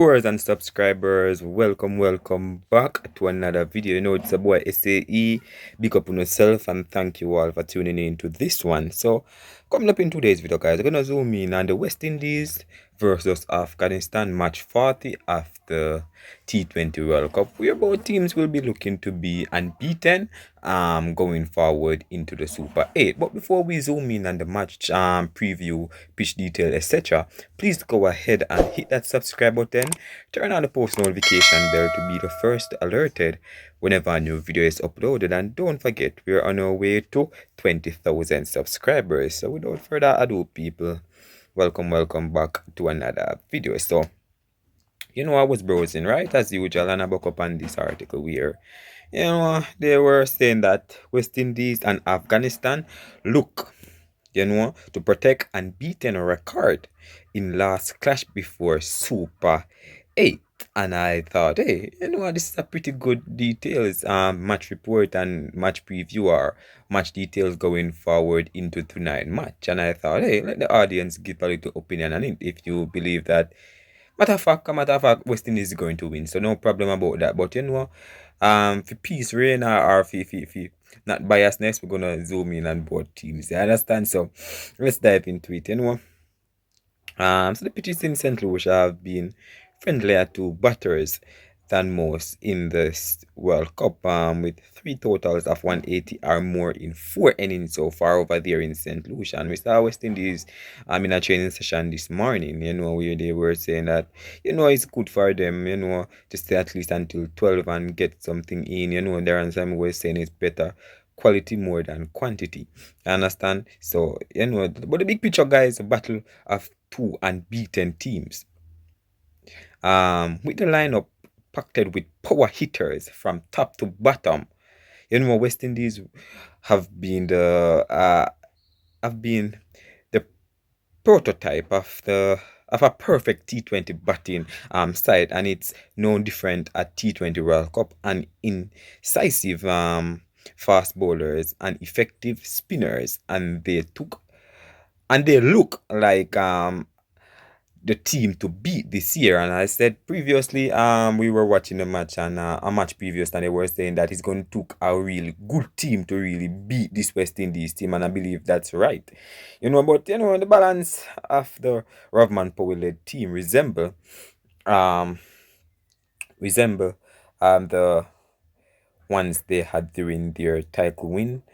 Viewers and subscribers, welcome back to another video. It's a boy SAE. Big up on yourself and thank you all for tuning in to this one. So coming up in today's video, guys, we're gonna zoom in on the West Indies versus Afghanistan match 40 of the T20 World Cup, where both teams will be looking to be unbeaten going forward into the Super 8. But before we zoom in on the match preview, pitch detail, etc., please go ahead and hit that subscribe button, turn on the post notification bell to be the first alerted whenever a new video is uploaded, and don't forget we're on our way to 20,000 subscribers. So without further ado, people, welcome back to another video. So I was browsing, right, as usual, and I woke up on this article where they were saying that West Indies and Afghanistan look to protect unbeaten record in last clash before Super 8. And I thought, hey, this is a pretty good details match report and match preview or match details going forward into tonight match. And I thought, hey, let the audience give a little opinion on it if you believe that matter of fact, West Indies is going to win. So no problem about that. But for peace reign or for not biasness, we're gonna zoom in on both teams. You understand? So let's dive into it. So the pitches in St. Lucia have been friendlier to batters than most in this World Cup, with 3 totals of 180 or more in 4 innings so far over there in St. Lucia. And we saw West Indies in a training session this morning, where they were saying that, it's good for them, to stay at least until 12 and get something in. Darren Simon was saying it's better quality more than quantity. You understand? So, but the big picture, guys, a battle of 2 unbeaten teams. With the lineup packed with power hitters from top to bottom. West Indies have been the prototype of a perfect T20 batting side, and it's no different at T20 World Cup. And incisive fast bowlers and effective spinners, and they look like the team to beat this year. And I said previously, we were watching a match, and a match previous, and they were saying that it's going to take a really good team to really beat this West Indies team, and I believe that's right. But the balance of the Rovman Powell led team resemble the ones they had during their title win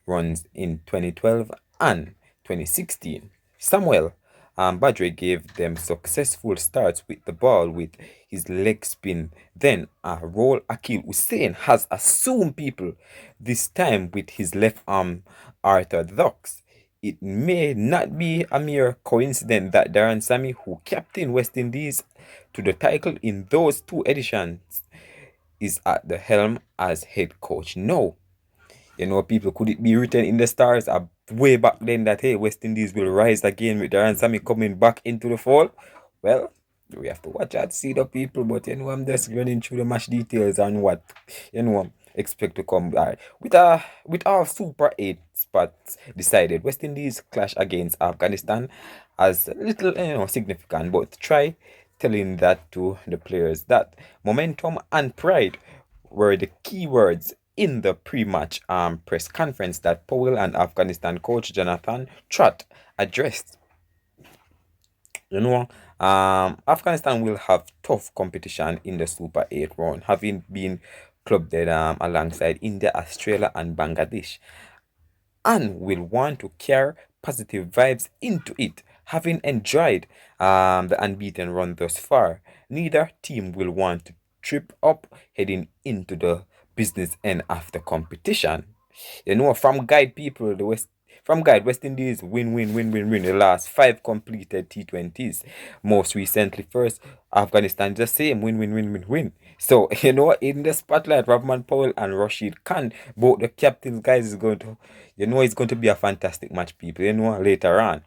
runs in 2012 and 2016. Samuel Badre gave them successful starts with the ball with his leg spin. Then a roll Akil Hussein has assumed people, this time with his left arm orthodox. It may not be a mere coincidence that Darren Sammy, who captained West Indies to the title in those 2 editions, is at the helm as head coach now. People, could it be written in the stars way back then that, hey, West Indies will rise again with Darren Sammy coming back into the fold? Well, we have to watch out, see the people, but I'm just running through the match details and what expect to come. With our Super 8 spots decided, West Indies clash against Afghanistan as little significant, but try telling that to the players that momentum and pride were the key words in the pre-match press conference that Powell and Afghanistan coach Jonathan Trott addressed. Afghanistan will have tough competition in the Super 8 round, having been clubbed alongside India, Australia and Bangladesh, and will want to carry positive vibes into it. Having enjoyed the unbeaten run thus far, neither team will want to trip up heading into the business end of the competition. From guide people, West Indies win the last 5 completed T20s. Most recently, first Afghanistan, the same win. So in the spotlight, Rahman Powell and Rashid Khan, both the captains, guys, is going to it's going to be a fantastic match, people. Later on,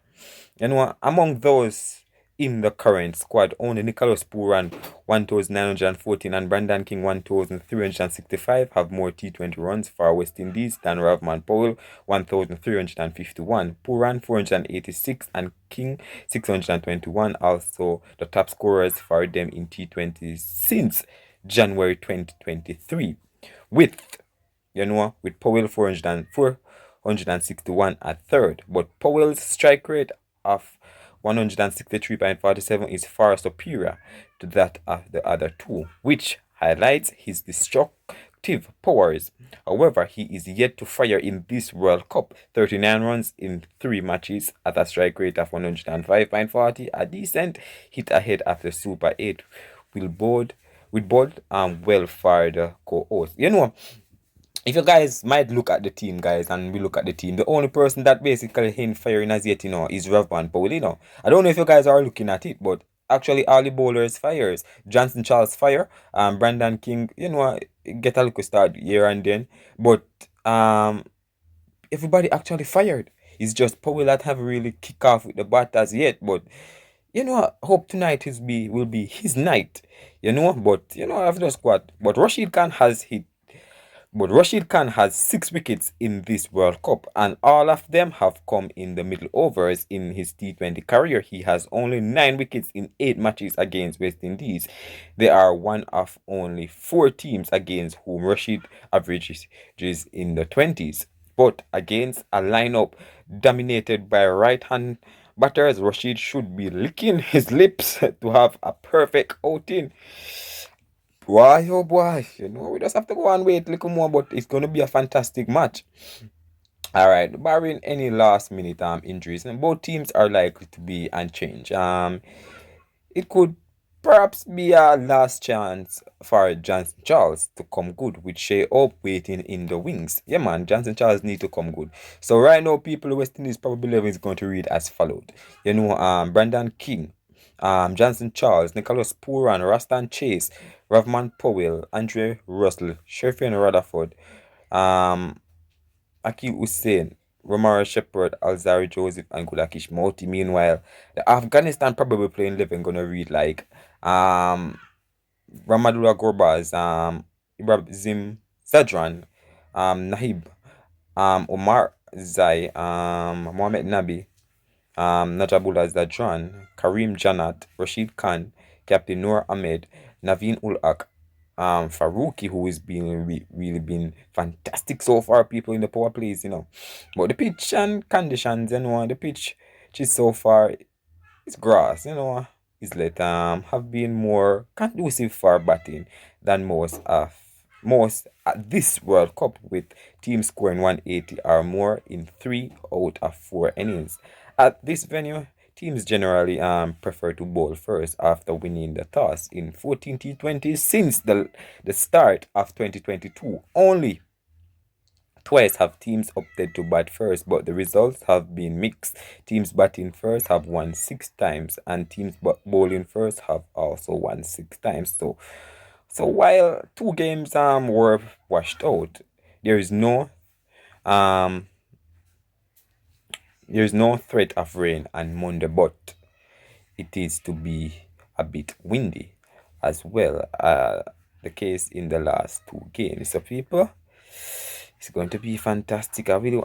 among those in the current squad. Only Nicholas Pooran 1,914 and Brandon King 1,365 have more T20 runs for West Indies than Ravman Powell 1,351. Pooran 486 and King 621, also the top scorers for them in T20s since January 2023. With Powell 461 at third. But Powell's strike rate of 163.47 is far superior to that of the other two, which highlights his destructive powers. However, he is yet to fire in this World Cup. 39 runs in 3 matches at a strike rate of 105.40, a decent hit ahead of the Super 8 will board with both well-fired co-hosts. If you guys might look at the team, guys, and we look at the team, the only person that basically ain't firing as yet, is Ravman Powell. I don't know if you guys are looking at it, but actually all the bowlers fires. Johnson Charles fire, Brandon King, get a little start here and then, but everybody actually fired. It's just Powell that have really kick off with the bat as yet, but I hope tonight will be his night, but after squad. But Rashid Khan has 6 wickets in this World Cup, and all of them have come in the middle overs in his T20 career. He has only 9 wickets in 8 matches against West Indies. They are one of only 4 teams against whom Rashid averages in the 20s. But against a lineup dominated by right-hand batters, Rashid should be licking his lips to have a perfect outing. Boy, oh boy, we just have to go and wait a little more, but it's going to be a fantastic match. All right, barring any last minute injuries, and both teams are likely to be unchanged. It could perhaps be a last chance for Johnson Charles to come good with Shea Hope waiting in the wings. Yeah, man, Johnson Charles need to come good. So right now, people, West Indies probably 11 is going to read as followed. Brandon King, Johnson Charles, Nicholas Pooran, Rastan Chase, Ravman Powell, Andre Russell, Sheffield Rutherford, Akil Hussain, Romaro Shepherd, Alzari Joseph, and Gulakish Moti. Meanwhile, the Afghanistan probably playing 11 gonna read like Ramadullah Gorbaz, Ibrahim Zadran, Nahib, Omar Zai, Mohamed Nabi, Najabullah Zadran, Karim Janat, Rashid Khan, Captain Noor Ahmed, Naveen Ul Haq, Faruqi, who is really been fantastic so far, people in the power plays, But the pitch and conditions, the pitch is so far, it's grass, is have been more conducive for batting than most at this World Cup, with teams scoring 180 or more in 3 out of 4 innings. At this venue, teams generally prefer to bowl first after winning the toss in 14 T20s since the start of 2022. Only twice have teams opted to bat first, but the results have been mixed. Teams batting first have won 6 times, and teams bowling first have also won 6 times. So while 2 games were washed out, there is no threat of rain on Monday, but it is to be a bit windy as well. The case in the last 2 games. So people, it's going to be fantastic. I was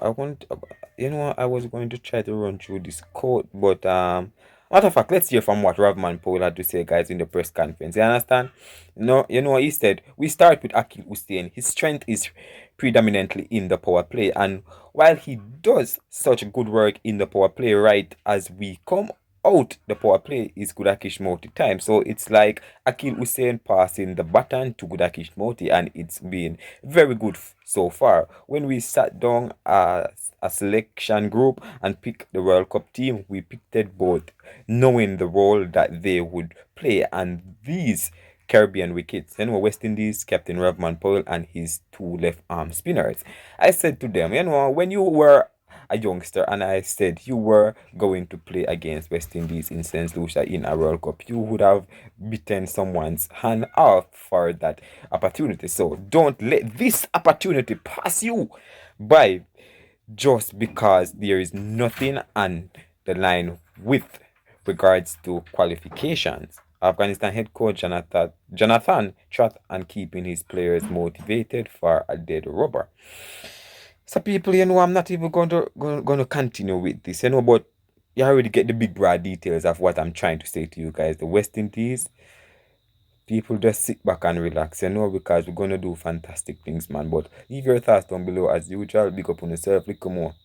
going to try to run through this quote, but matter of fact, let's hear from what Ravman Powell had to say, guys, in the press conference. You understand? He said, we start with Akil Hussain. His strength is predominantly in the power play, and while he does such good work in the power play, right as we come out the power play is Gudakish Moti time. So it's like Akil Hussain passing the baton to Gudakish Moti, and it's been very good so far. When we sat down as a selection group and picked the World Cup team, we picked it both knowing the role that they would play, and these Caribbean wickets, West Indies captain Ravman Powell and his 2 left arm spinners. I said to them, when you were a youngster and I said you were going to play against West Indies in St. Lucia in a World Cup, you would have bitten someone's hand off for that opportunity. So don't let this opportunity pass you by just because there is nothing on the line with regards to qualifications. Afghanistan head coach Jonathan trust and keeping his players motivated for a dead rubber. So people, I'm not even going to continue with this, but you already get the big broad details of what I'm trying to say to you guys. The West Indies, people just sit back and relax, because we're gonna do fantastic things, man. But leave your thoughts down below as usual. Big up on yourself, little more.